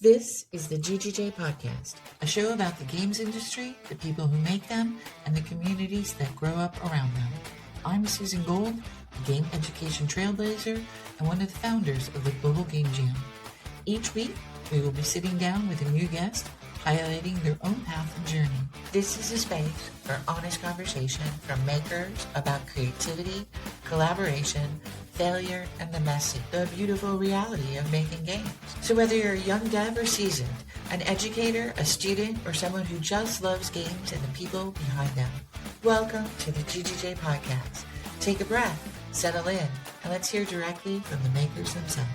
This is the GGJ podcast, a show about the games industry, the people who make them, and the communities that grow up around them. I'm Susan Gold, a game education trailblazer and one of the founders of the Global Game Jam. Each week, we will be sitting down with a new guest, highlighting their own path and journey. This is a space for honest conversation from makers about creativity, collaboration, failure, and the messy, the beautiful reality of making games. So whether you're a young dev or seasoned, an educator, a student, or someone who just loves games and the people behind them, welcome to the GGJ podcast. Take a breath, settle in, and let's hear directly from the makers themselves.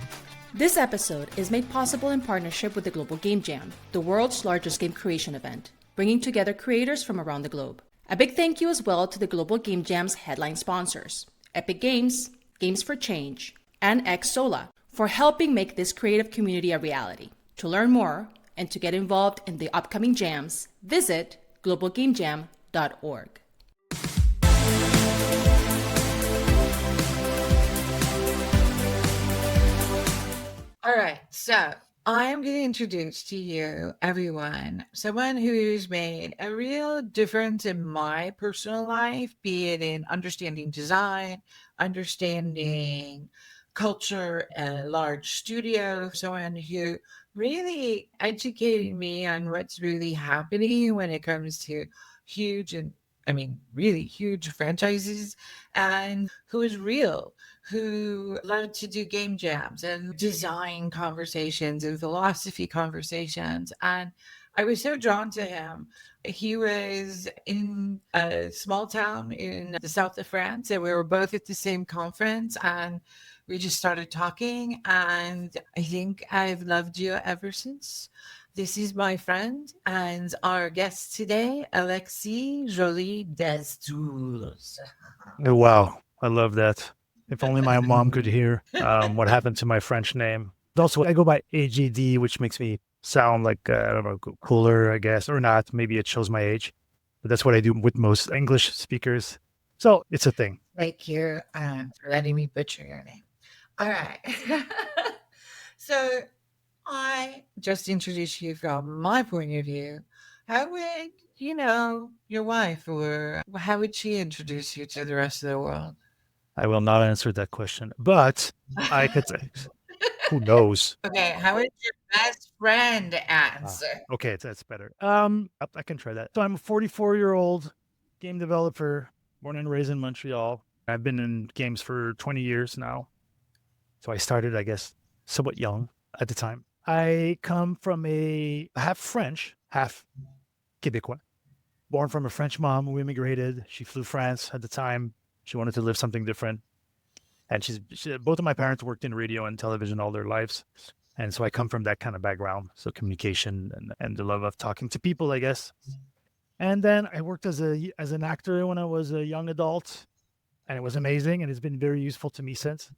This episode is made possible in partnership with the Global Game Jam, the world's largest game creation event, bringing together creators from around the globe. A big thank you as well to the Global Game Jam's headline sponsors, Epic Games, Games for Change, and Xsola, for helping make this creative community a reality. To learn more and to get involved in the upcoming jams, visit globalgamejam.org. All right, so I'm going to introduce to you, everyone, someone who's made a real difference in my personal life, be it in understanding design, understanding culture at a large studio, someone who really educated me on what's really happening when it comes to really huge franchises, and who is real, who loved to do game jams and design conversations and philosophy conversations. And I was so drawn to him. He was in a small town in the south of France, and we were both at the same conference, and we just started talking. And I think I've loved you ever since. This is my friend and our guest today, Alexis Jolis Desautels. Oh, wow. I love that. If only my mom could hear what happened to my French name. Also, I go by AGD, which makes me sound like, I don't know, cooler, I guess, or not. Maybe it shows my age. But that's what I do with most English speakers. So it's a thing. Thank you for letting me butcher your name. All right. So I just introduced you from my point of view. How would, your wife, or how would she introduce you to the rest of the world? I will not answer that question, but I could say, who knows? Okay, how would your best friend answer? Okay, that's better. I can try that. So I'm a 44-year-old game developer, born and raised in Montreal. I've been in games for 20 years now. So I started, I guess, somewhat young at the time. I come from a half French, half Quebecois. Born from a French mom who immigrated. She flew France at the time. She wanted to live something different. And both of my parents worked in radio and television all their lives. And so I come from that kind of background. So communication and the love of talking to people, I guess. And then I worked as an actor when I was a young adult. And it was amazing. And it's been very useful to me since.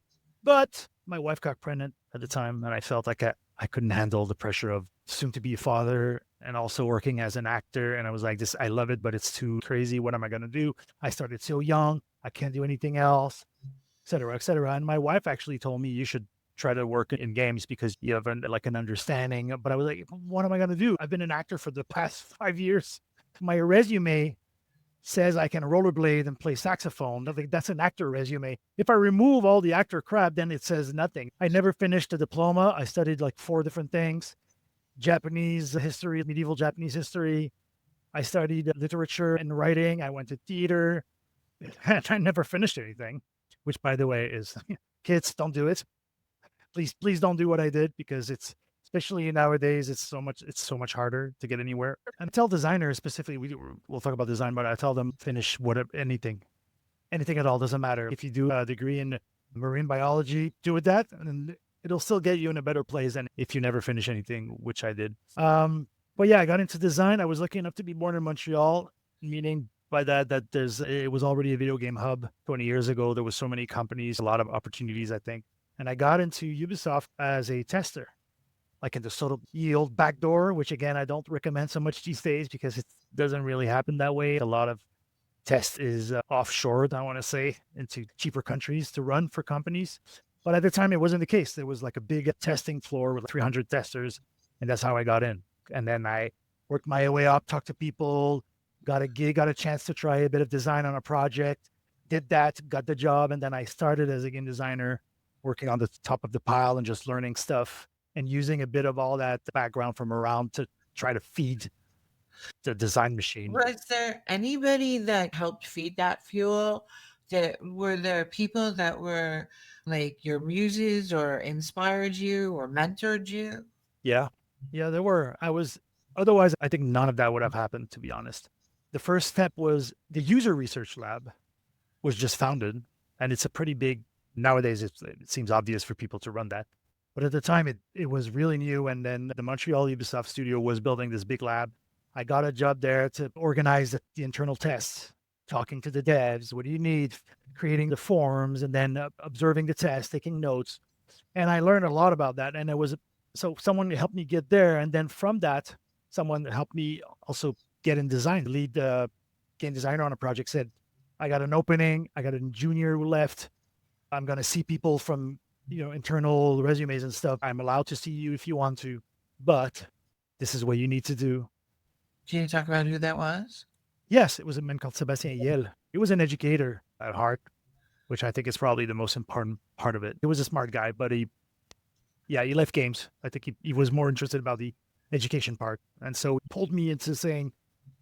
But my wife got pregnant at the time. And I felt like I couldn't handle the pressure of soon to be a father and also working as an actor. And I was like, I love it, but it's too crazy. What am I going to do? I started so young. I can't do anything else, et cetera, et cetera. And my wife actually told me you should try to work in games because you have an understanding. But I was like, what am I going to do? I've been an actor for the past 5 years. My resume says I can rollerblade and play saxophone. That's an actor resume. If I remove all the actor crap, then it says nothing. I never finished a diploma. I studied 4 different things: Japanese history, medieval Japanese history. I studied literature and writing. I went to theater. And I never finished anything, which, by the way, is kids, don't do it. Please don't do what I did, because especially nowadays, it's so much harder to get anywhere. And I tell designers specifically, we'll talk about design, but I tell them finish anything at all, doesn't matter. If you do a degree in marine biology, do that, and it'll still get you in a better place than if you never finish anything, which I did. But yeah, I got into design. I was lucky enough to be born in Montreal, meaning by that it was already a video game hub 20 years ago. There was so many companies, a lot of opportunities, I think. And I got into Ubisoft as a tester, like in the sort of yield backdoor, which again, I don't recommend so much these days because it doesn't really happen that way. A lot of test is offshored, I want to say, into cheaper countries to run for companies. But at the time, it wasn't the case. There was like a big testing floor with 300 testers And that's how I got in. And then I worked my way up, talked to people, got a gig, got a chance to try a bit of design on a project, did that, got the job. And then I started as a game designer, working on the top of the pile and just learning stuff and using a bit of all that background from around to try to feed the design machine. Was there anybody that helped feed that fuel? Were there people that were like your muses or inspired you or mentored you? Yeah. Yeah, there were. Otherwise, I think none of that would have happened, to be honest. The first step was the user research lab was just founded, and it's a pretty big, nowadays it seems obvious for people to run that. But at the time, it was really new. And then the Montreal Ubisoft studio was building this big lab. I got a job there to organize the internal tests, talking to the devs. What do you need? Creating the forms and then observing the tests, taking notes. And I learned a lot about that. And so someone helped me get there. And then from that, someone helped me also get in design. The lead game designer on a project said, I got an opening. I got a junior who left. I'm going to see people from, internal resumes and stuff. I'm allowed to see you if you want to, but this is what you need to do. Can you talk about who that was? Yes, it was a man called Sebastien Yel. He was an educator at heart, which I think is probably the most important part of it. He was a smart guy, but he left games. I think he was more interested about the education part. And so he pulled me into saying,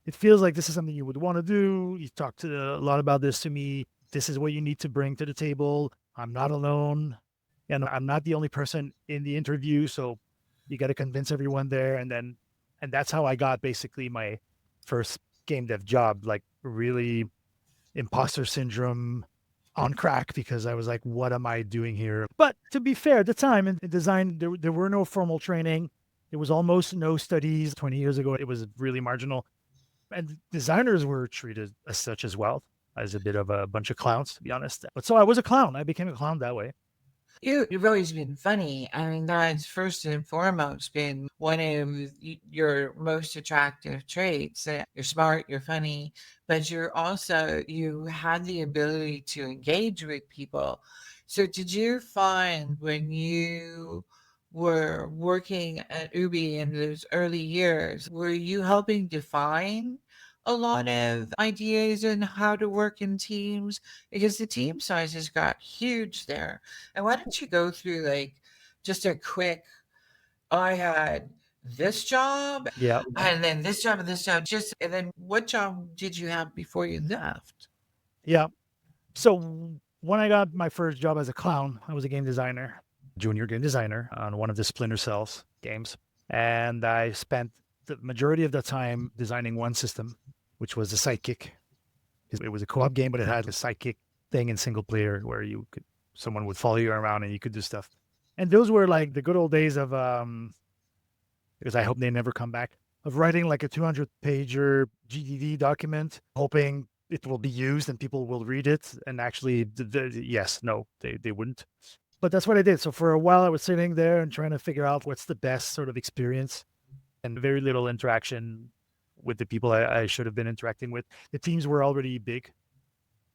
it feels like this is something you would want to do. You talked a lot about this to me. This is what you need to bring to the table. I'm not alone. And I'm not the only person in the interview. So you got to convince everyone there. And that's how I got basically my first game dev job, like really imposter syndrome on crack, because I was like, what am I doing here? But to be fair, at the time in design, there were no formal training. There was almost no studies. 20 years ago, it was really marginal. And designers were treated as such as well, as a bit of a bunch of clowns, to be honest. But so I was a clown. I became a clown that way. You've always been funny. I mean, that's first and foremost been one of your most attractive traits. You're smart, you're funny, but you had the ability to engage with people. So, did you find when you were working at Ubi in those early years, were you helping define a lot of ideas on how to work in teams? Because the team sizes got huge there. And why don't you go through like just a quick, I had this job Yeah. and then this job and this job, and then what job did you have before you left? Yeah. So when I got my first job as a clown, I was a game designer, junior game designer on one of the Splinter Cells games. And I spent the majority of the time designing one system, which was a sidekick. It was a co-op game, but it had a sidekick thing in single player where someone would follow you around and you could do stuff. And those were like the good old days of, because I hope they never come back, of writing like a 200-pager GDD document, hoping it will be used and people will read it. And actually, they wouldn't. But that's what I did. So for a while, I was sitting there and trying to figure out what's the best sort of experience, and very little interaction with the people I should have been interacting with. The teams were already big,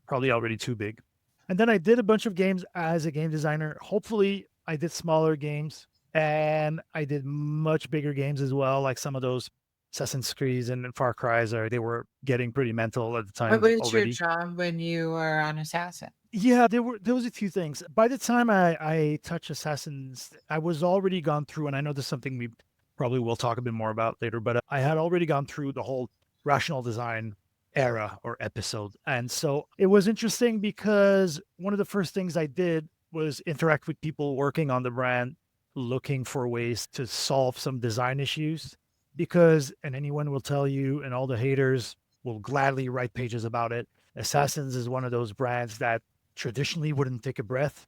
probably already too big. And then I did a bunch of games as a game designer. Hopefully, I did smaller games, and I did much bigger games as well, like some of those Assassin's Creed and Far Cry's. They were getting pretty mental at the time What was already. your job when you were on Assassin? Yeah, there was a few things. By the time I touched Assassins, I was already gone through, and I know this is something we probably will talk a bit more about later, but I had already gone through the whole rational design era or episode. And so it was interesting because one of the first things I did was interact with people working on the brand, looking for ways to solve some design issues. And anyone will tell you, and all the haters will gladly write pages about it, Assassins is one of those brands that traditionally wouldn't take a breath.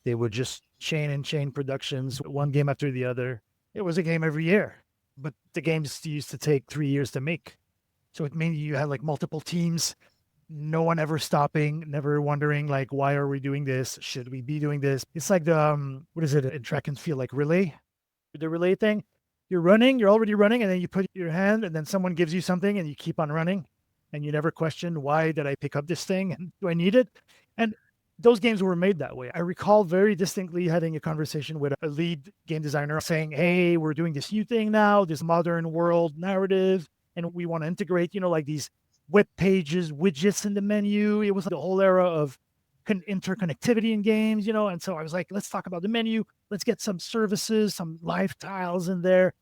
They would just chain and chain productions, one game after the other. It was a game every year, but the games used to take 3 years to make. So it means you had like multiple teams, no one ever stopping, never wondering like, why are we doing this? Should we be doing this? It's like the, what is it in track and field, like relay, the relay thing. You're already running, and then you put your hand and then someone gives you something and you keep on running and you never question, why did I pick up this thing? And do I need it? And those games were made that way. I recall very distinctly having a conversation with a lead game designer saying, hey, we're doing this new thing now, this modern world narrative, and we want to integrate, like these web pages, widgets in the menu. It was the whole era of interconnectivity in games, and so I was like, let's talk about the menu. Let's get some services, some live tiles in there.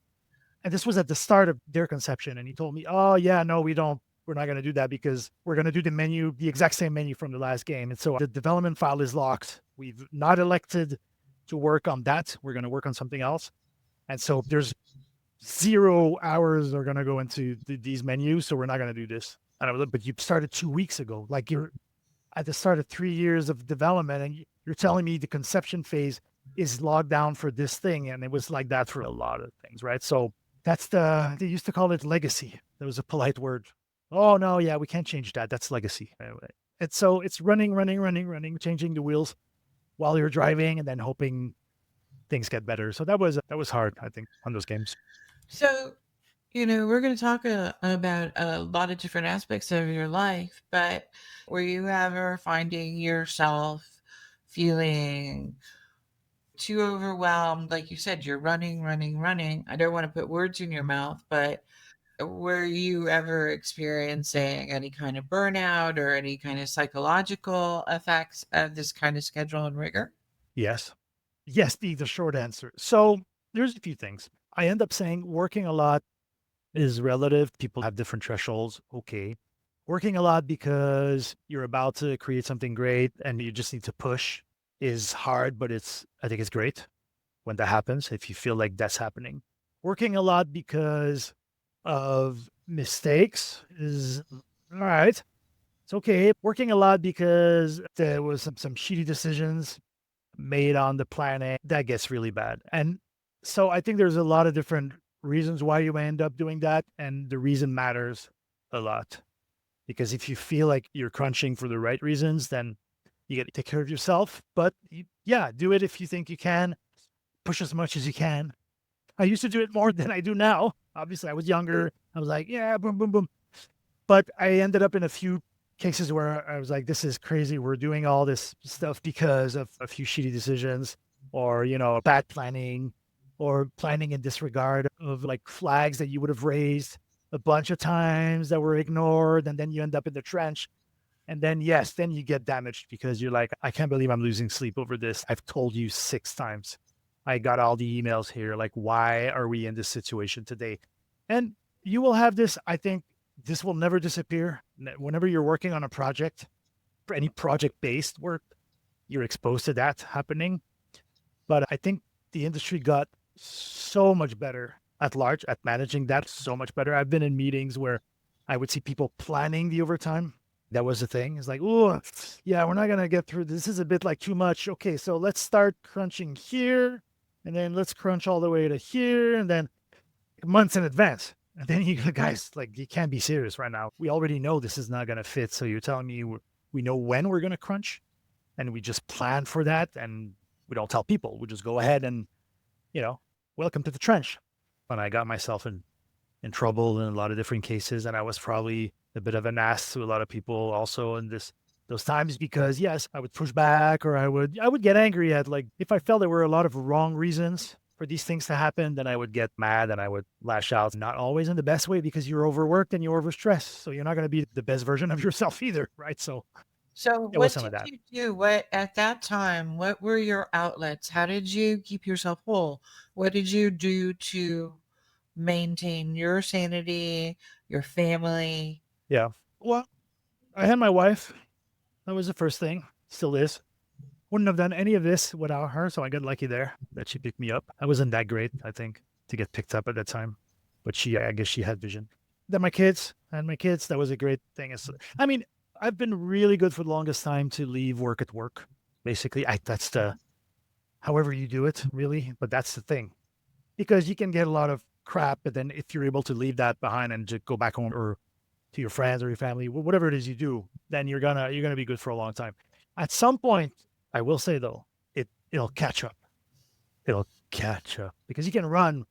And this was at the start of their conception. And he told me, oh, yeah, no, we're not going to do that because we're going to do the exact same menu from the last game. And so the development file is locked. We've not elected to work on that. We're going to work on something else. And so there's 0 hours are going to go into these menus. So we're not going to do this. And I was like, but you started 2 weeks ago. Like you're at the start of 3 years of development and you're telling me the conception phase is logged down for this thing. And it was like that for a lot of things, right? So that's they used to call it legacy. There was a polite word. Oh, no, yeah, we can't change that. That's legacy. Anyway, and so it's running, changing the wheels while you're driving and then hoping things get better. So that was hard, I think, on those games. So, we're going to talk about a lot of different aspects of your life, but were you ever finding yourself feeling too overwhelmed? Like you said, you're running. I don't want to put words in your mouth, but were you ever experiencing any kind of burnout or any kind of psychological effects of this kind of schedule and rigor? Yes. Yes, the short answer. So there's a few things. I end up saying working a lot is relative. People have different thresholds. Okay. Working a lot because you're about to create something great and you just need to push is hard, but I think it's great when that happens, if you feel like that's happening. Working a lot because of mistakes is all right. It's okay. Working a lot because there was some shitty decisions made on the planet, that gets really bad. And so I think there's a lot of different reasons why you end up doing that. And the reason matters a lot. Because if you feel like you're crunching for the right reasons, then you got to take care of yourself. But do it if you think you can. Push as much as you can. I used to do it more than I do now. Obviously, I was younger. I was like, yeah, boom, boom, boom. But I ended up in a few cases where I was like, this is crazy. We're doing all this stuff because of a few shitty decisions or, bad planning or planning in disregard of like flags that you would have raised a bunch of times that were ignored. And then you end up in the trench. And then, yes, then you get damaged because you're like, I can't believe I'm losing sleep over this. I've told you 6 times. I got all the emails here. Like, why are we in this situation today? And you will have this, I think this will never disappear. Whenever you're working on a project, for any project-based work, you're exposed to that happening. But I think the industry got so much better at large at managing that, so much better. I've been in meetings where I would see people planning the overtime. That was the thing. It's like, oh, yeah, we're not going to get through. This is a bit like too much. Okay, so let's start crunching here, and then let's crunch all the way to here, and then months in advance. And then you guys, like, you can't be serious right now. We already know this is not going to fit. So you're telling me we know when we're going to crunch, and we just plan for that, and we don't tell people. We just go ahead and, welcome to the trench. And I got myself in trouble in a lot of different cases, and I was probably a bit of an ass to a lot of people also in those times because yes, I would push back or I would get angry at, like, if I felt there were a lot of wrong reasons for these things to happen, then I would get mad and I would lash out, not always in the best way because you're overworked and you're overstressed. So you're not going to be the best version of yourself either, right? So what did you do? What at that time, what were your outlets? How did you keep yourself whole? What did you do to maintain your sanity, your family? Yeah. Well, I had my wife. That was the first thing. Still is. Wouldn't have done any of this without her, so I got lucky there that she picked me up. I wasn't that great, I think, to get picked up at that time, but I guess she had vision. Then my kids, that was a great thing. I mean, I've been really good for the longest time to leave work at work. Basically, that's however you do it, really, but that's the thing. Because you can get a lot of crap, but then if you're able to leave that behind and just go back home or to your friends or your family, whatever it is you do, then you're gonna be good for a long time. At some point, I will say though, it'll catch up. It'll catch up because you can run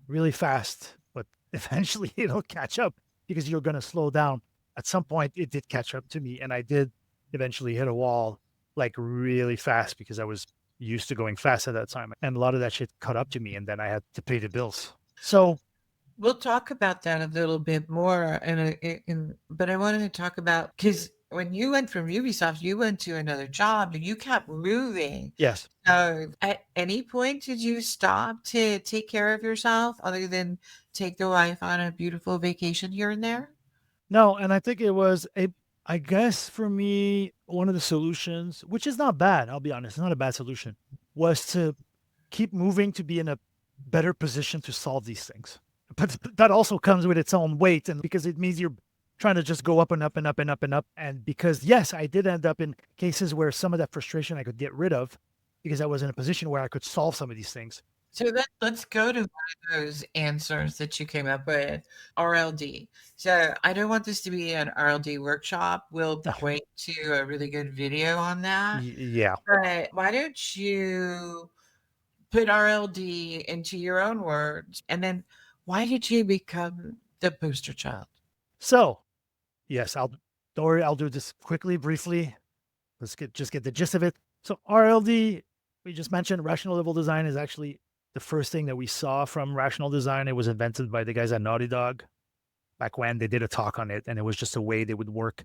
really fast, but eventually it'll catch up because you're gonna slow down. At some point, it did catch up to me, and I did eventually hit a wall like really fast because I was used to going fast at that time. And a lot of that shit caught up to me, and then I had to pay the bills. So, We'll talk about that a little bit more but I wanted to talk about because when you went from Ubisoft, you went to another job and you kept moving. yes. So at any point did you stop to take care of yourself other than take the wife on a beautiful vacation here and there? No, and I think it was I guess for me, one of the solutions, which is not bad, I'll be honest, it's not a bad solution, was to keep moving to be in a better position to solve these things. But that also comes with its own weight, and because it means you're trying to just go up and up and up and up and up. And because, yes, I did end up in cases where some of that frustration I could get rid of because I was in a position where I could solve some of these things. So let's go to one of those answers that you came up with, RLD. So I don't want this to be an RLD workshop. We'll point to a really good video on that. Yeah. But why don't you put RLD into your own words? And then why did you become the poster child? So, yes, don't worry, I'll do this quickly, briefly. Let's just get the gist of it. So RLD, we just mentioned rational level design is actually the first thing that we saw from rational design. It was invented by the guys at Naughty Dog back when they did a talk on it, and it was just a way they would work.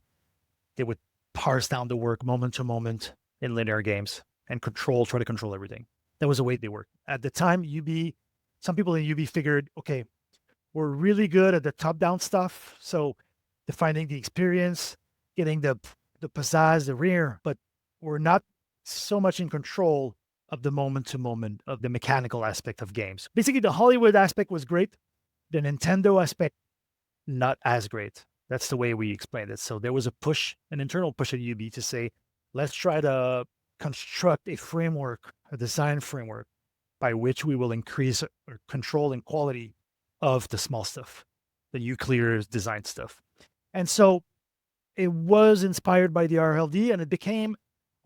They would parse down the work moment to moment in linear games and try to control everything. That was the way they worked. At the time, some people in UB figured, okay, we're really good at the top-down stuff, so defining the experience, getting the pizzazz, the rear, but we're not so much in control of the moment to moment of the mechanical aspect of games. Basically, the Hollywood aspect was great. The Nintendo aspect, not as great. That's the way we explained it. So there was a push, an internal push at UB to say, let's try to construct a framework, a design framework by which we will increase control and quality of the small stuff, the nuclear design stuff. And so it was inspired by the RLD, and it became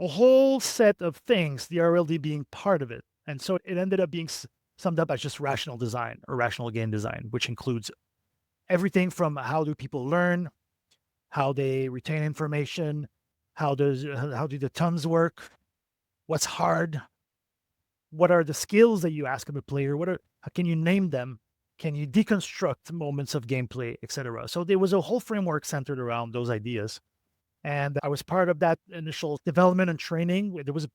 a whole set of things, the RLD being part of it. And so it ended up being summed up as just rational design or rational game design, which includes everything from how do people learn, how they retain information, how do the tons work, what's hard, what are the skills that you ask of a player, how can you name them, can you deconstruct moments of gameplay, etc. So there was a whole framework centered around those ideas. And I was part of that initial development and training. There was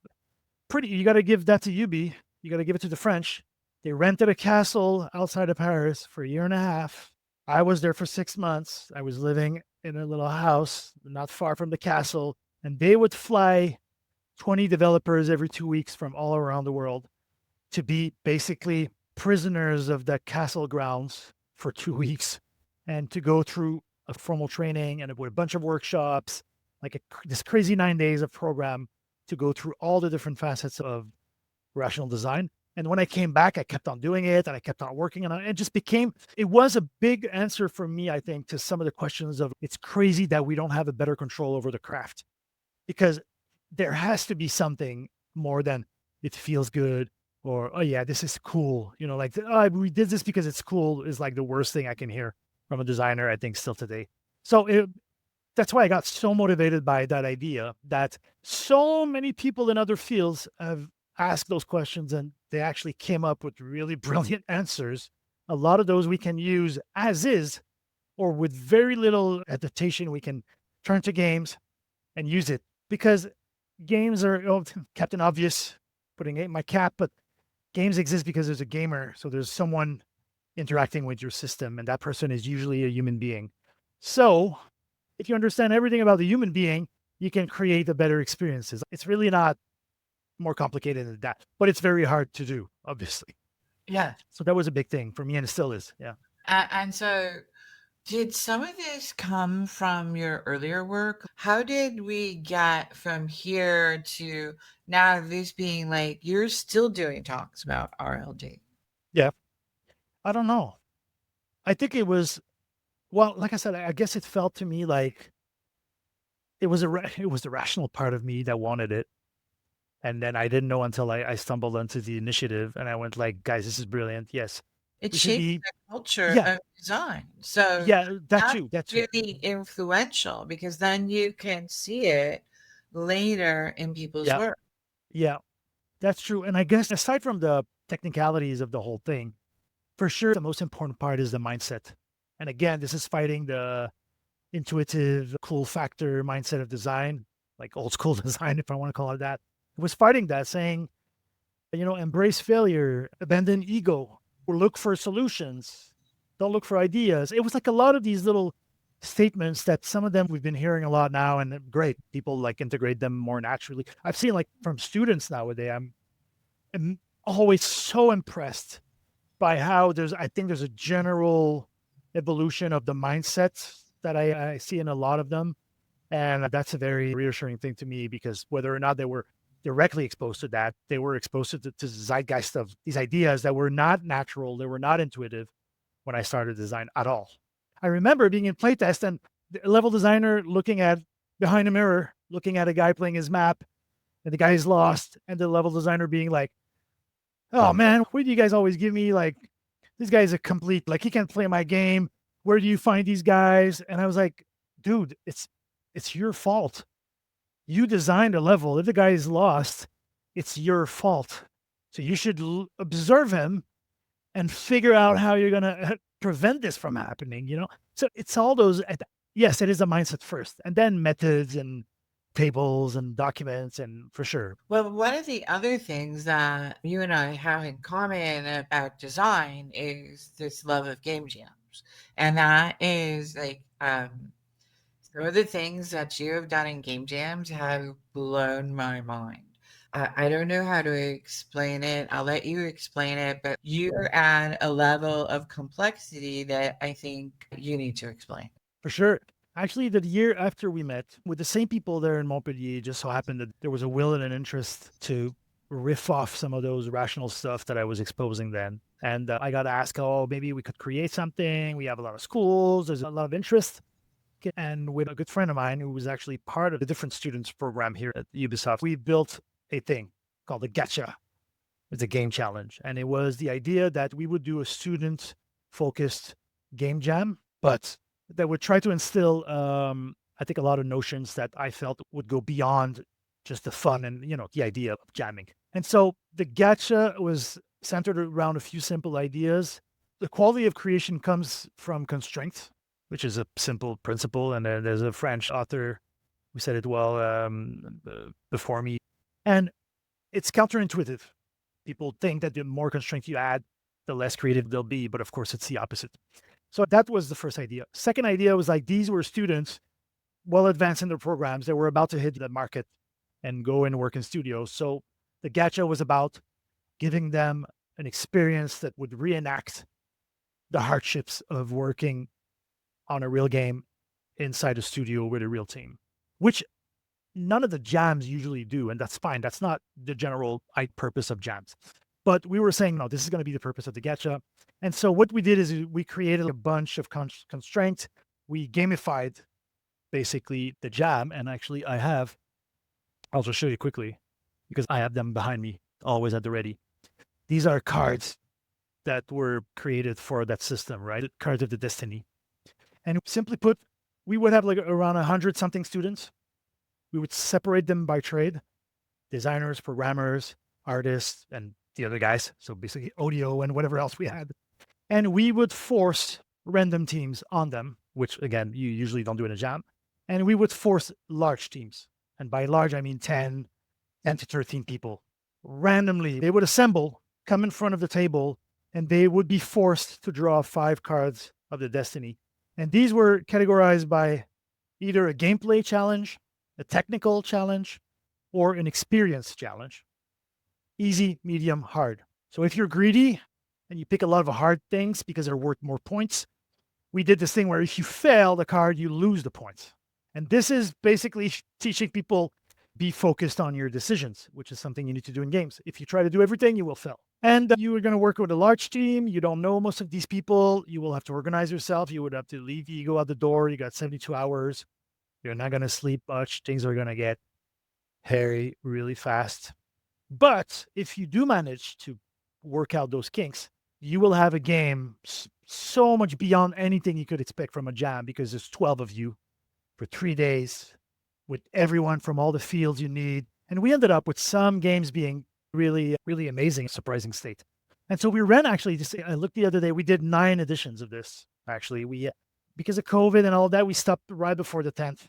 you got to give that to UB. You got to give it to the French. They rented a castle outside of Paris for a year and a half. I was there for 6 months. I was living in a little house not far from the castle, and they would fly 20 developers every 2 weeks from all around the world to be basically prisoners of the castle grounds for 2 weeks and to go through a formal training and a bunch of workshops, like this crazy 9 days of program to go through all the different facets of rational design. And when I came back, I kept on doing it and I kept on working on it. It was a big answer for me, I think, to some of the questions of it's crazy that we don't have a better control over the craft, because there has to be something more than it feels good or, oh yeah, this is cool. Like, oh, we did this because it's cool is like the worst thing I can hear from a designer, I think, still today. So that's why I got so motivated by that idea that so many people in other fields have asked those questions and they actually came up with really brilliant answers. A lot of those we can use as is, or with very little adaptation, we can turn to games and use it, because games are Captain Obvious, putting it in my cap, but games exist because there's a gamer. So there's someone interacting with your system, and that person is usually a human being. So if you understand everything about the human being, you can create the better experiences. It's really not more complicated than that, but it's very hard to do, obviously. Yeah. So that was a big thing for me, and it still is. Yeah. And so did some of this come from your earlier work? How did we get from here to now this being like you're still doing talks about RLD? Yeah. I don't know. I think it was, well, like I said, I guess it felt to me like it was the rational part of me that wanted it. And then I didn't know until I stumbled onto the initiative and I went like, guys, this is brilliant. Yes. It We should shaped be, the culture yeah, of design. So yeah, that that's too. really influential because then you can see it later in people's Yeah. work. Yeah. That's true. And I guess aside from the technicalities of the whole thing, for sure, the most important part is the mindset. And again, this is fighting the intuitive, cool factor mindset of design, like old school design, if I want to call it that. It was fighting that, saying, embrace failure, abandon ego, or look for solutions, don't look for ideas. It was like a lot of these little statements that some of them we've been hearing a lot now, and great, people like integrate them more naturally. I've seen like from students nowadays, I'm always so impressed by how I think there's a general evolution of the mindset that I see in a lot of them. And that's a very reassuring thing to me because whether or not they were directly exposed to that, they were exposed to the zeitgeist of these ideas that were not natural, they were not intuitive when I started design at all. I remember being in playtest and the level designer looking at behind a mirror, looking at a guy playing his map, and the guy is lost, and the level designer being like, "Oh man, why do you guys always give me like this guy's a complete like he can't play my game. Where do you find these guys?" And I was like, "Dude, it's your fault. You designed a level. If the guy is lost, it's your fault. So you should observe him and figure out how you're gonna prevent this from happening. So it's all those. Yes, it is a mindset first, and then methods and tables and documents, and for sure. Well, one of the other things that you and I have in common about design is this love of game jams. And that is like some of the things that you have done in game jams have blown my mind. I don't know how to explain it. I'll let you explain it, but you're at a level of complexity that I think you need to explain. For sure. Actually, the year after we met with the same people there in Montpellier, just so happened that there was a will and an interest to riff off some of those rational stuff that I was exposing then. And I got asked, oh, maybe we could create something. We have a lot of schools, there's a lot of interest. And with a good friend of mine who was actually part of the different students program here at Ubisoft, we built a thing called the Gacha. It's a game challenge. And it was the idea that we would do a student focused game jam, but that would try to instill, I think, a lot of notions that I felt would go beyond just the fun and, the idea of jamming. And so the gacha was centered around a few simple ideas. The quality of creation comes from constraint, which is a simple principle. And there's a French author who said it well before me. And it's counterintuitive. People think that the more constraint you add, the less creative they'll be. But of course, it's the opposite. So that was the first idea. Second idea was like these were students well advanced in their programs that were about to hit the market and go and work in studios. So the gacha was about giving them an experience that would reenact the hardships of working on a real game inside a studio with a real team, which none of the jams usually do. And that's fine. That's not the general purpose of jams. But we were saying, no, this is going to be the purpose of the gacha. And so what we did is we created a bunch of constraints. We gamified basically the jam. And actually I'll just show you quickly because I have them behind me, always at the ready. These are cards that were created for that system, right? Cards of the destiny. And simply put, we would have like around 100 something students. We would separate them by trade, designers, programmers, artists, and the other guys. So basically audio and whatever else we had. And we would force random teams on them, which again, you usually don't do in a jam. And we would force large teams. And by large, I mean 10 to 13 people. Randomly, they would assemble, come in front of the table, and they would be forced to draw 5 cards of the destiny. And these were categorized by either a gameplay challenge, a technical challenge, or an experience challenge. Easy, medium, hard. So if you're greedy and you pick a lot of hard things because they're worth more points, we did this thing where if you fail the card, you lose the points. And this is basically teaching people be focused on your decisions, which is something you need to do in games. If you try to do everything, you will fail. And you are going to work with a large team. You don't know most of these people. You will have to organize yourself. You would have to leave the ego out the door. You got 72 hours. You're not going to sleep much. Things are going to get hairy really fast. But if you do manage to work out those kinks, you will have a game so much beyond anything you could expect from a jam because there's 12 of you for 3 days. with everyone from all the fields you need. And we ended up with some games being really, really amazing, surprising state. And so we ran actually, just I looked the other day, we did 9 editions of this. Actually, we because of COVID and all that, we stopped right before the 10th.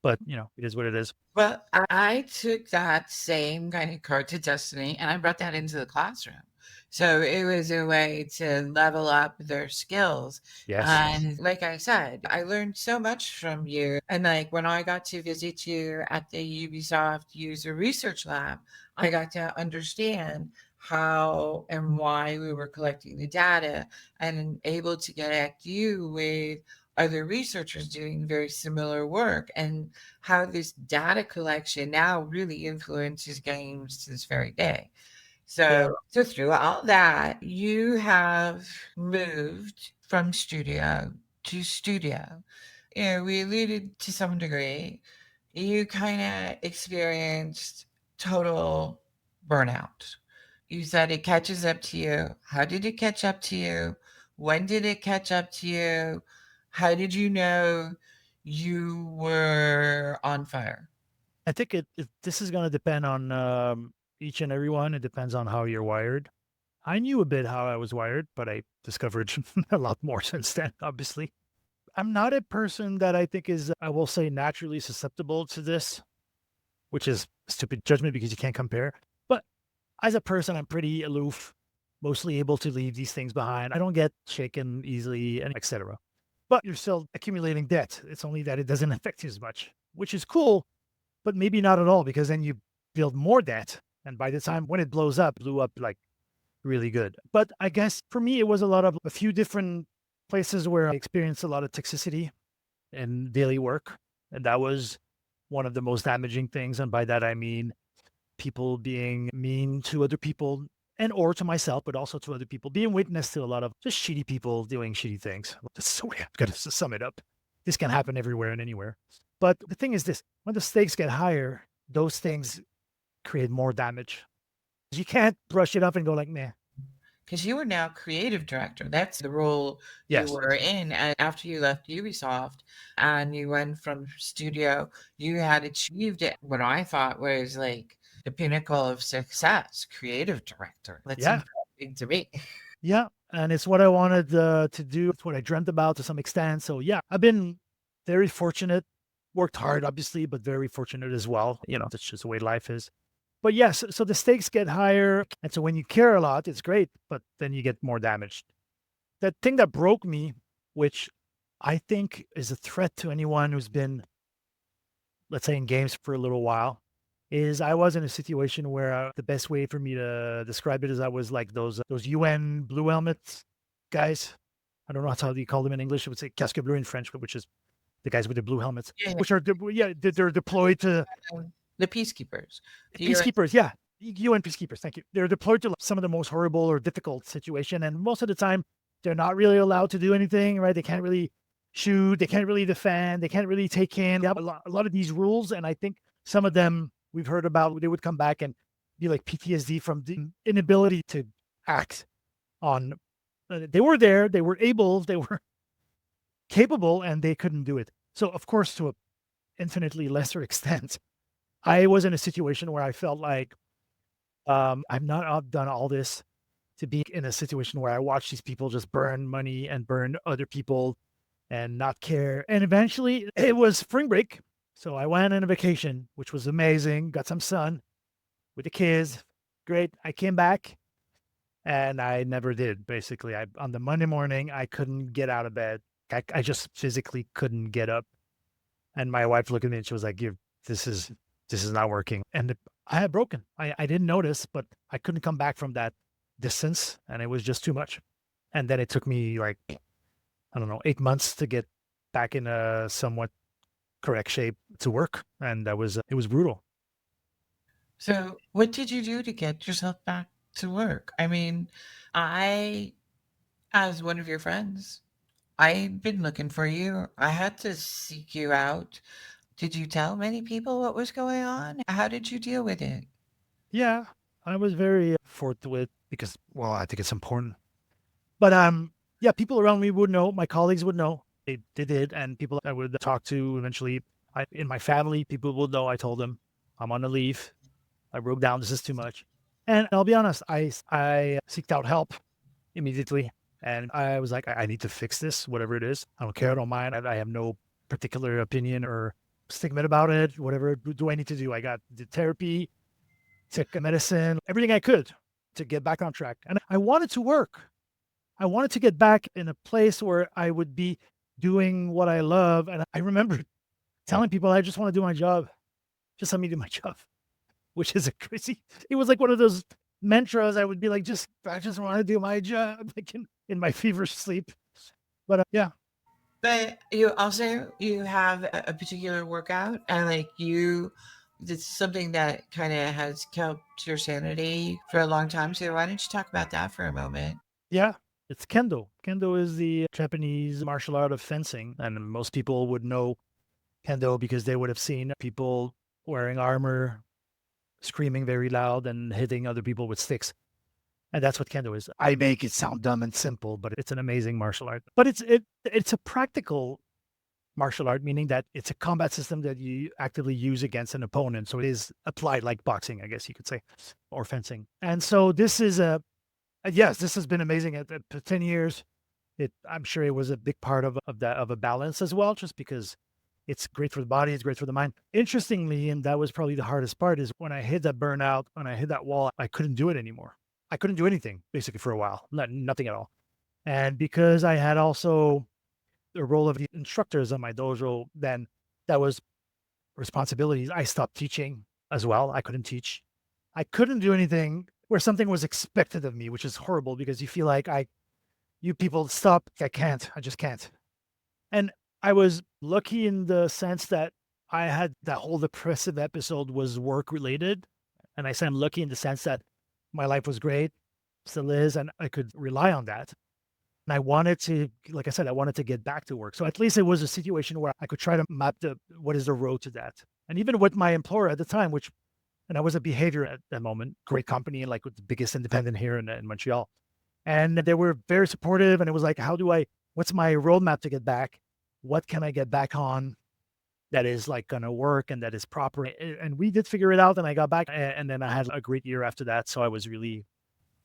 But it is what it is. Well, I took that same kind of card to Destiny and I brought that into the classroom. So it was a way to level up their skills. Yes. And like I said, I learned so much from you. And like when I got to visit you at the Ubisoft User Research Lab, I got to understand how and why we were collecting the data and able to connect you with other researchers doing very similar work and how this data collection now really influences games to this very day. Yeah. So through all that, you have moved from studio to studio. We alluded to some degree. You kind of experienced total burnout. You said it catches up to you. How did it catch up to you? When did it catch up to you? How did you know you were on fire? I think this is going to depend on each and every one. It depends on how you're wired. I knew a bit how I was wired, but I discovered a lot more since then, obviously. I'm not a person that I think is, I will say, naturally susceptible to this, which is stupid judgment because you can't compare. But as a person, I'm pretty aloof, mostly able to leave these things behind. I don't get shaken easily, and etc. But you're still accumulating debt. It's only that it doesn't affect you as much, which is cool, but maybe not at all, because then you build more debt. And by the time when it blew up like really good. But I guess for me, it was a few different places where I experienced a lot of toxicity in daily work. And that was one of the most damaging things. And by that, I mean people being mean to other people and or to myself, but also to other people, being witness to a lot of just shitty people doing shitty things. That's the way I've got to sum it up. This can happen everywhere and anywhere. But the thing is this, when the stakes get higher, those things create more damage. You can't brush it up and go like, meh. Because you are now creative director. That's the role you Yes. were in. And after you left Ubisoft and you went from studio, you had achieved it. What I thought was like the pinnacle of success, creative director. That Yeah. seems big to me. Yeah. And it's what I wanted to do. It's what I dreamt about to some extent. So yeah, I've been very fortunate, worked hard, obviously, but very fortunate as well. That's just the way life is. But yes, so the stakes get higher. And so when you care a lot, it's great, but then you get more damaged. The thing that broke me, which I think is a threat to anyone who's been, let's say, in games for a little while, is I was in a situation where the best way for me to describe it is I was like those UN blue helmets guys. I don't know how you call them in English. It would say casque bleu in French, which is the guys with the blue helmets, Yeah, which are they're deployed to the peacekeepers. peacekeepers. Yeah, UN peacekeepers. Thank you. They're deployed to some of the most horrible or difficult situation, and most of the time they're not really allowed to do anything. Right? They can't really shoot. They can't really defend. They can't really take in. They have a lot of these rules, and I think some of them we've heard about. They would come back and be like PTSD from the inability to act on. They were there. They were able. They were capable, and they couldn't do it. So, of course, to an infinitely lesser extent, I was in a situation where I felt like I've not done all this to be in a situation where I watch these people just burn money and burn other people and not care. And eventually it was spring break. So I went on a vacation, which was amazing. Got some sun with the kids. Great. I came back and I never did. Basically, on the Monday morning, I couldn't get out of bed. I just physically couldn't get up. And my wife looked at me and she was like, this is not working. And I had broken. I didn't notice, but I couldn't come back from that distance and it was just too much. And then it took me like, I don't know, 8 months to get back in a somewhat correct shape to work. And it was brutal. So, what did you do to get yourself back to work? I mean, I, as one of your friends, I've been looking for you. I had to seek you out. Did you tell many people what was going on? How did you deal with it? Yeah, I was very forthwith because, well, I think it's important. But yeah, people around me would know. My colleagues would know. They did, and people I would talk to eventually In my family, people will know I told them I'm on a leave. I wrote down this is too much. And I'll be honest, I seeked out help immediately. And I was like, I need to fix this, whatever it is. I don't care. I don't mind. I have no particular opinion or stigma about it. Whatever do I need to do? I got the therapy, took medicine, everything I could to get back on track. And I wanted to work. I wanted to get back in a place where I would be doing what I love. And I remember telling people, I just want to do my job. Just let me do my job, which is a crazy. It was like one of those mantras. I would be like, I just want to do my job, like in my feverish sleep. But yeah, But you have a particular workout, and like it's something that kind of has kept your sanity for a long time. So why don't you talk about that for a moment? yeah, it's kendo. Kendo is the Japanese martial art of fencing, and most people would know kendo because they would have seen people wearing armor, screaming very loud, and hitting other people with sticks. And that's what kendo is. I make it sound dumb and simple, but it's an amazing martial art. But it's a practical martial art, meaning that it's a combat system that you actively use against an opponent. So it is applied like boxing, I guess you could say, or fencing. And so this is yes, this has been amazing at 10 years. I'm sure it was a big part of a balance as well, just because it's great for the body, it's great for the mind. Interestingly, and that was probably the hardest part, is when I hit that burnout, when I hit that wall, I couldn't do it anymore. I couldn't do anything basically for a while, nothing at all. And because I had also the role of the instructors on my dojo, then that was responsibilities. I stopped teaching as well. I couldn't teach. I couldn't do anything where something was expected of me, which is horrible because you feel like you people stop. I can't. I just can't. And I was lucky in the sense that I had that whole depressive episode was work related. And I say I'm lucky in the sense that my life was great, still is, and I could rely on that. And I wanted to, like I said, I wanted to get back to work. So at least it was a situation where I could try to map what is the road to that. And even with my employer at the time, and I was a behavior at that moment, great company, like with the biggest independent here in Montreal. And they were very supportive. And it was like, what's my roadmap to get back? What can I get back on that is like going to work and that is proper? And we did figure it out, and I got back, and then I had a great year after that. So I was really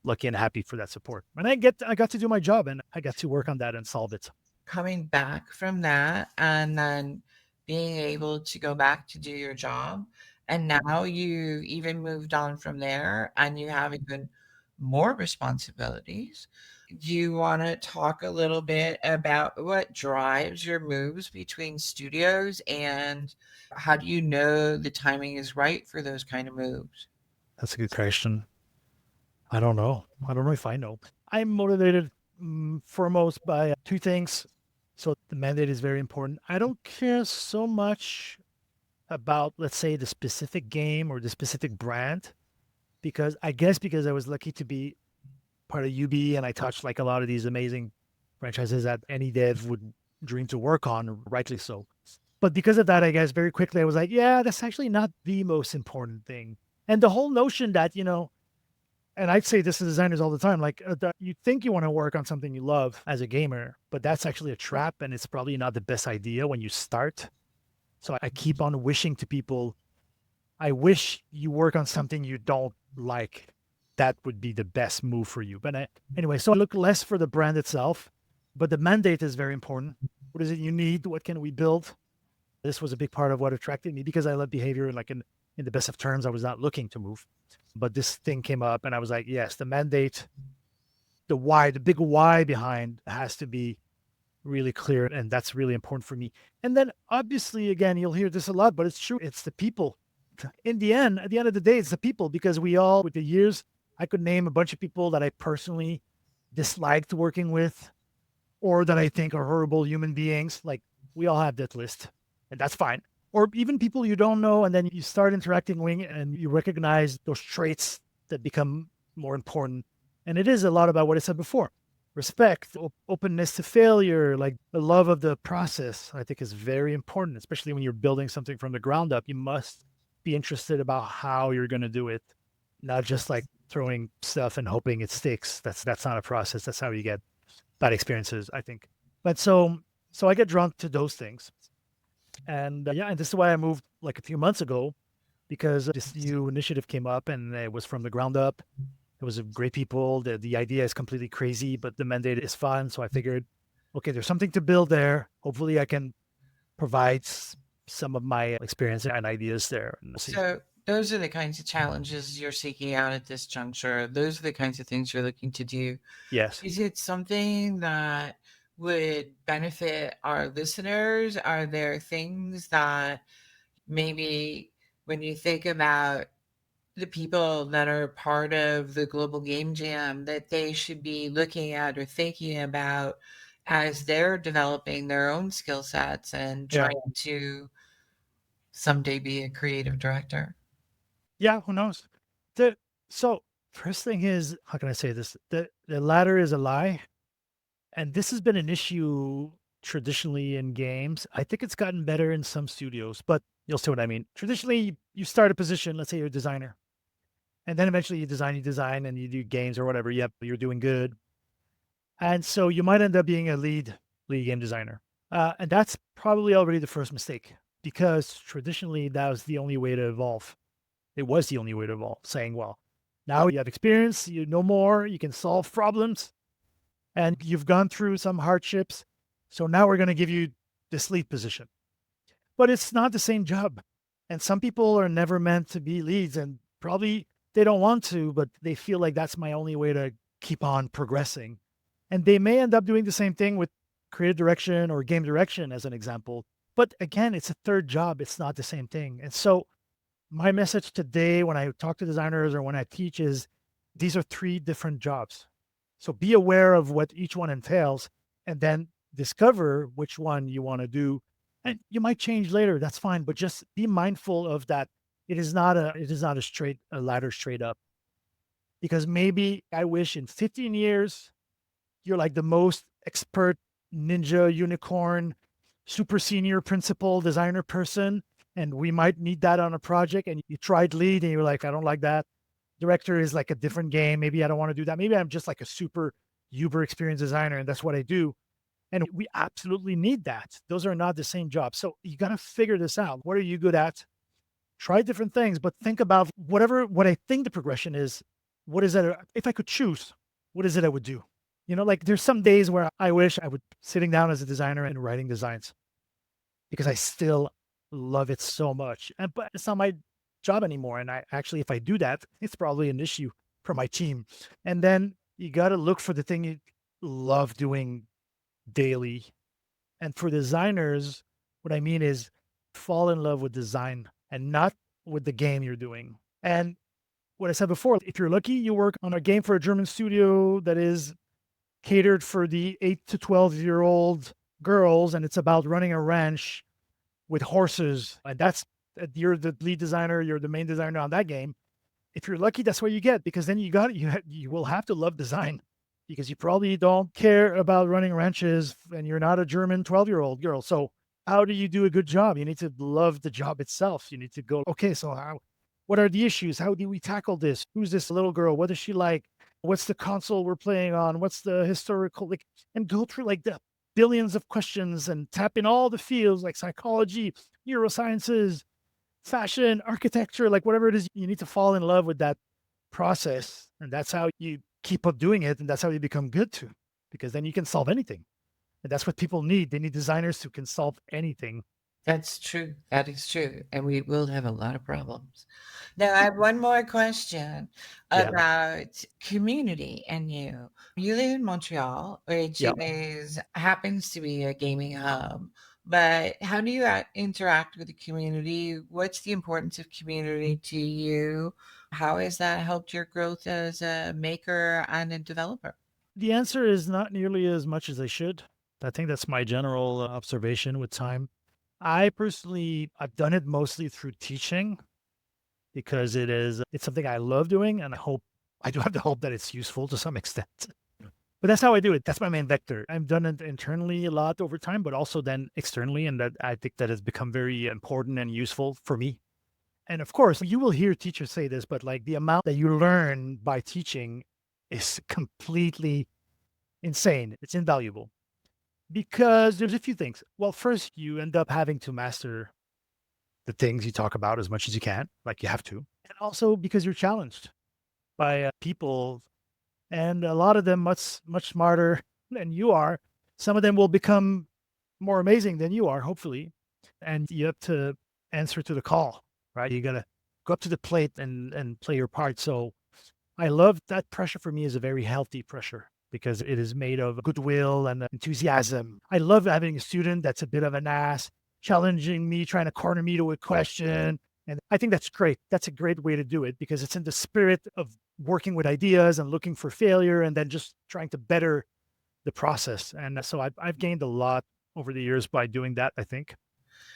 lucky and happy for that support. And I got to do my job, and I got to work on that and solve it. Coming back from that and then being able to go back to do your job, and now you even moved on from there and you have even more responsibilities. Do you want to talk a little bit about what drives your moves between studios, and how do you know the timing is right for those kind of moves? That's a good question. I don't know. I don't know if I know. I'm motivated foremost by two things. So the mandate is very important. I don't care so much about, let's say, the specific game or the specific brand, because I was lucky to be part of UB and I touched like a lot of these amazing franchises that any dev would dream to work on, rightly so. But because of that, I guess very quickly I was like, yeah, that's actually not the most important thing. And the whole notion that, and I'd say this to designers all the time, like that you think you want to work on something you love as a gamer, but that's actually a trap, and it's probably not the best idea when you start. So I keep on wishing to people, I wish you work on something you don't like. That would be the best move for you. But anyway, so I look less for the brand itself, but the mandate is very important. What is it you need? What can we build? This was a big part of what attracted me because I love behavior. Like in the best of terms, I was not looking to move, but this thing came up and I was like, yes, the mandate, the big why behind has to be really clear. And that's really important for me. And then obviously, again, you'll hear this a lot, but it's true. It's the people. At the end of the day, it's the people, because we all, with the years, I could name a bunch of people that I personally disliked working with or that I think are horrible human beings. Like we all have that list, and that's fine. Or even people you don't know, and then you start interacting with and you recognize those traits that become more important. And it is a lot about what I said before. Respect, openness to failure, like the love of the process, I think is very important, especially when you're building something from the ground up. You must be interested about how you're going to do it, not just like throwing stuff and hoping it sticks. That's not a process. That's how you get bad experiences, I think. But so I get drawn to those things. And and this is why I moved like a few months ago, because this new initiative came up and it was from the ground up. It was great people. The idea is completely crazy, but the mandate is fun. So I figured, okay, there's something to build there. Hopefully I can provide some of my experience and ideas there. And see. So those are the kinds of challenges you're seeking out at this juncture. Those are the kinds of things you're looking to do. Yes. Is it something that would benefit our listeners? Are there things that maybe when you think about the people that are part of the Global Game Jam that they should be looking at or thinking about as they're developing their own skill sets and Yeah. trying to someday be a creative director? Yeah. Who knows? So first thing is, how can I say this? The latter is a lie. And this has been an issue traditionally in games. I think it's gotten better in some studios, but you'll see what I mean. Traditionally, you start a position, let's say you're a designer, and then eventually you design and you do games or whatever. Yep, you're doing good. And so you might end up being a lead game designer. And that's probably already the first mistake, because traditionally that was the only way to evolve. It was the only way to evolve, saying, well, now you have experience, you know more, you can solve problems, and you've gone through some hardships. So now we're going to give you this lead position. But it's not the same job. And some people are never meant to be leads, and probably they don't want to, but they feel like that's my only way to keep on progressing. And they may end up doing the same thing with creative direction or game direction, as an example. But again, it's a third job. It's not the same thing. And so my message today when I talk to designers or when I teach is these are three different jobs. So be aware of what each one entails and then discover which one you want to do. And you might change later. That's fine. But just be mindful of that. It is not a ladder straight up. Because maybe I wish in 15 years you're like the most expert ninja unicorn, super senior principal designer person. And we might need that on a project. And you tried lead and you're like, I don't like that. Director is like a different game. Maybe I don't want to do that. Maybe I'm just like a super uber experienced designer and that's what I do. And we absolutely need that. Those are not the same jobs. So you got to figure this out. What are you good at? Try different things, but think about what I think the progression is. What is it? If I could choose, what is it I would do? Like there's some days where I wish I would sitting down as a designer and writing designs because I still love it so much. But it's not my job anymore. And if I do that, it's probably an issue for my team. And then you got to look for the thing you love doing daily. And for designers, what I mean is fall in love with design and not with the game you're doing. And what I said before, if you're lucky, you work on a game for a German studio that is catered for the 8 to 12-year-old girls, and it's about running a ranch with horses. And you're the lead designer, you're the main designer on that game. If you're lucky, that's what you get, because then you will have to love design, because you probably don't care about running ranches and you're not a German 12-year-old girl. So how do you do a good job? You need to love the job itself. You need to go, okay, so what are the issues? How do we tackle this? Who's this little girl? What is she like? What's the console we're playing on? What's the historical, and go through like the billions of questions and tap in all the fields like psychology, neurosciences, fashion, architecture, like whatever it is, you need to fall in love with that process. And that's how you keep up doing it. And that's how you become good too, because then you can solve anything. And that's what people need. They need designers who can solve anything. That's true. That is true. And we will have a lot of problems. Now, I have one more question Yeah. about community and you. You live in Montreal, which Yeah. happens to be a gaming hub. But how do you interact with the community? What's the importance of community to you? How has that helped your growth as a maker and a developer? The answer is not nearly as much as I should. I think that's my general observation with time. I've done it mostly through teaching because it's something I love doing, and I do have the hope that it's useful to some extent. But that's how I do it. That's my main vector. I've done it internally a lot over time, but also then externally, and that I think that has become very important and useful for me. And of course, you will hear teachers say this, but like the amount that you learn by teaching is completely insane. It's invaluable. Because there's a few things. Well, first, you end up having to master the things you talk about as much as you can, like you have to. And also because you're challenged by people, and a lot of them much smarter than you are. Some of them will become more amazing than you are, hopefully. And you have to answer to the call, right? You got to go up to the plate and play your part. So I love that pressure. For me is a very healthy pressure because it is made of goodwill and enthusiasm. I love having a student that's a bit of an ass, challenging me, trying to corner me to a question. And I think that's great. That's a great way to do it because it's in the spirit of working with ideas and looking for failure and then just trying to better the process. And so I've gained a lot over the years by doing that, I think.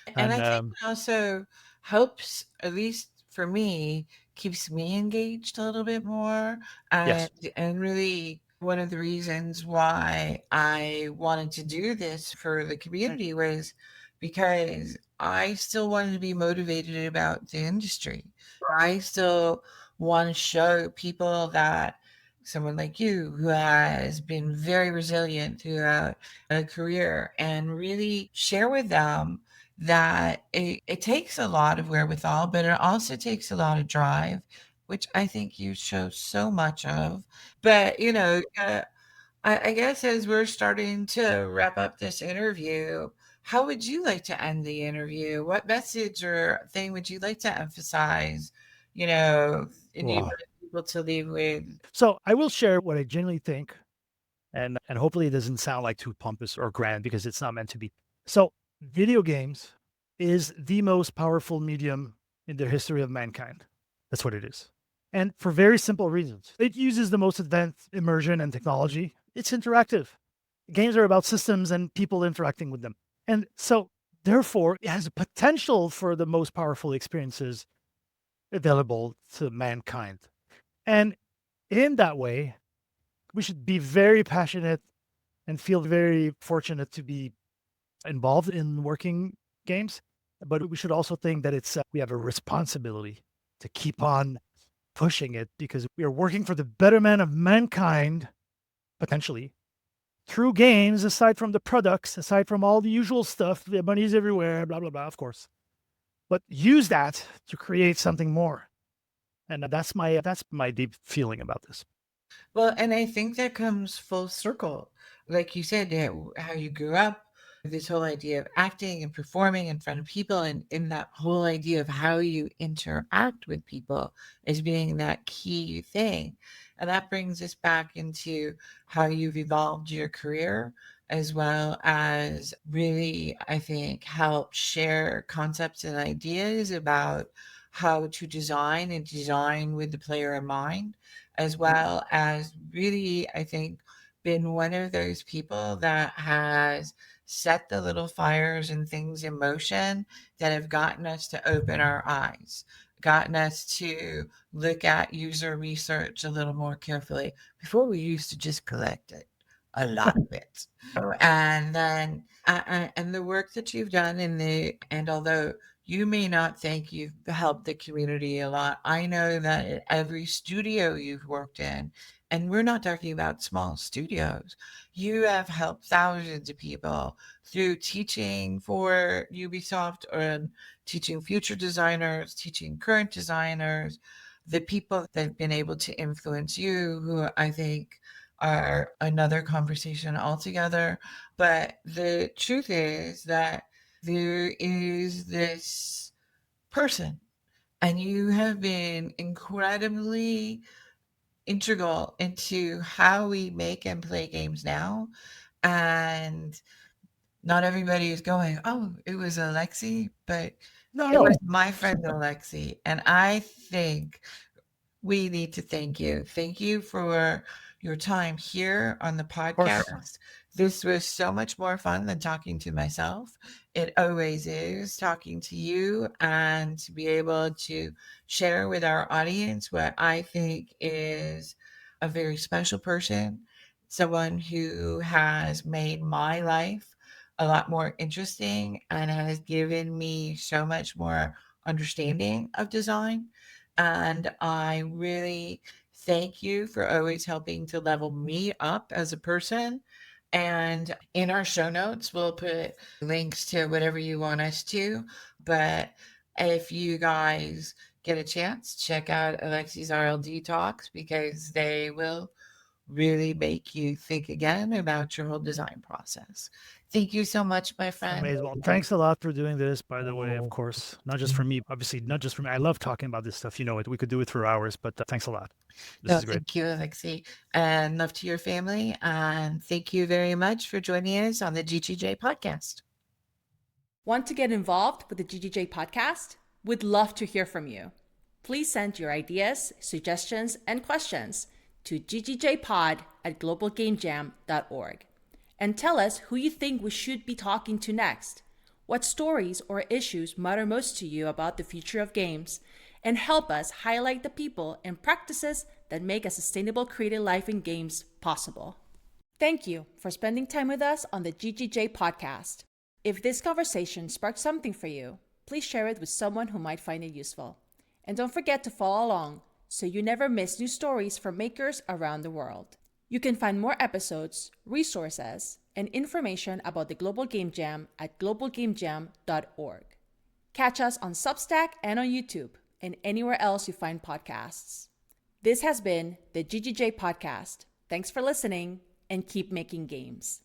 And And I think it also helps, at least for me, keeps me engaged a little bit more. And yes, and really one of the reasons why I wanted to do this for the community was because I still wanted to be motivated about the industry. I still want to show people that someone like you who has been very resilient throughout a career and really share with them that it takes a lot of wherewithal, but it also takes a lot of drive, which I think you show so much of. But, I guess as we're starting to wrap up this interview, how would you like to end the interview? What message or thing would you like to emphasize, you know, and you well, want people to leave with? so I will share what I genuinely think, and hopefully it doesn't sound like too pompous or grand because it's not meant to be. So, video games is the most powerful medium in the history of mankind. That's what it is. And for very simple reasons. It uses the most advanced immersion and technology. It's interactive. Games are about systems and people interacting with them. And so, therefore, it has a potential for the most powerful experiences available to mankind. And in that way, we should be very passionate and feel very fortunate to be involved in working games. But we should also think that we have a responsibility to keep on pushing it because we are working for the betterment of mankind, potentially, through games, aside from the products, aside from all the usual stuff, the money's everywhere, blah, blah, blah, of course. But use that to create something more. And that's my deep feeling about this. Well, and I think that comes full circle. Like you said, yeah, how you grew up, this whole idea of acting and performing in front of people, and in that whole idea of how you interact with people as being that key thing. And that brings us back into how you've evolved your career, as well as really, I think, help share concepts and ideas about how to design and design with the player in mind, as well as really, I think, been one of those people that has set the little fires and things in motion that have gotten us to open our eyes, gotten us to look at user research a little more carefully. Before we used to just collect it, a lot of it. And then, and the work that you've done and although you may not think you've helped the community a lot, I know that at every studio you've worked in, and we're not talking about small studios, you have helped thousands of people through teaching for Ubisoft and teaching future designers, teaching current designers, the people that have been able to influence you, who I think are another conversation altogether. But the truth is that there is this person, and you have been incredibly integral into how we make and play games now. And not everybody is going, oh, it was Alexi, but No, it was no, my friend Alexi. And I think we need to thank you. Thank you for your time here on the of course. podcast. This was so much more fun than talking to myself. It always is talking to you and to be able to share with our audience what I think is a very special person, someone who has made my life a lot more interesting and has given me so much more understanding of design. And I really thank you for always helping to level me up as a person And in our show notes, we'll put links to whatever you want us to. But if you guys get a chance, check out Alexis RLD Talks because they will really make you think again about your whole design process. Thank you so much, my friend. Amazing. Well, thanks a lot for doing this, by the way, of course, not just for me, obviously, not just for me. I love talking about this stuff. You know it. We could do it for hours, but thanks a lot. This is great. Thank you, Alexi, and love to your family. And thank you very much for joining us on the GGJ podcast. Want to get involved with the GGJ podcast? We'd love to hear from you. Please send your ideas, suggestions, and questions to ggjpod@globalgamejam.org. And tell us who you think we should be talking to next, what stories or issues matter most to you about the future of games, and help us highlight the people and practices that make a sustainable creative life in games possible. Thank you for spending time with us on the GGJ podcast. If this conversation sparked something for you, please share it with someone who might find it useful. And don't forget to follow along so you never miss new stories from makers around the world. You can find more episodes, resources, and information about the Global Game Jam at globalgamejam.org. Catch us on Substack and on YouTube and anywhere else you find podcasts. This has been the GGJ Podcast. Thanks for listening and keep making games.